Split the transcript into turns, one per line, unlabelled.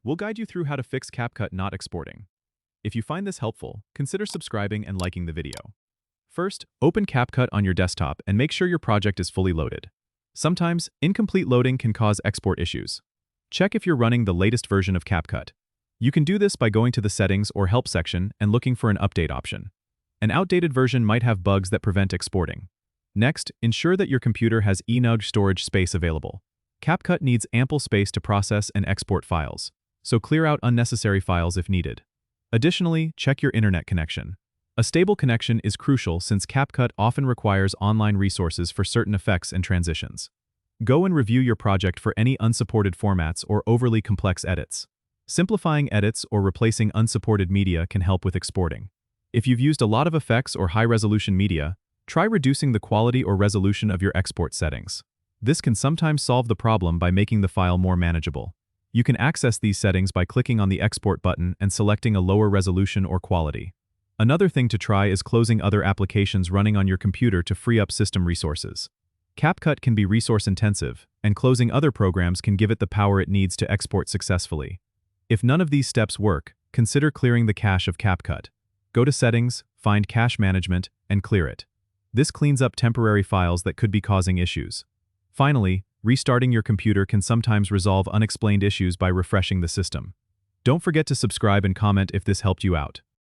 We'll guide you through how to fix CapCut not exporting. If you find this helpful, consider subscribing and liking the video. First, open CapCut on your desktop and make sure your project is fully loaded. Sometimes, incomplete loading can cause export issues. Check if you're running the latest version of CapCut. You can do this by going to the Settings or Help section and looking for an update option. An outdated version might have bugs that prevent exporting. Next, ensure that your computer has enough storage space available. CapCut needs ample space to process and export files, so clear out unnecessary files if needed. Additionally, check your internet connection. A stable connection is crucial since CapCut often requires online resources for certain effects and transitions. Go and review your project for any unsupported formats or overly complex edits. Simplifying edits or replacing unsupported media can help with exporting. If you've used a lot of effects or high-resolution media, try reducing the quality or resolution of your export settings. This can sometimes solve the problem by making the file more manageable. You can access these settings by clicking on the Export button and selecting a lower resolution or quality. Another thing to try is closing other applications running on your computer to free up system resources. CapCut can be resource-intensive, and closing other programs can give it the power it needs to export successfully. If none of these steps work, consider clearing the cache of CapCut. Go to Settings, find Cache Management, and clear it. This cleans up temporary files that could be causing issues. Finally, restarting your computer can sometimes resolve unexplained issues by refreshing the system. Don't forget to subscribe and comment if this helped you out.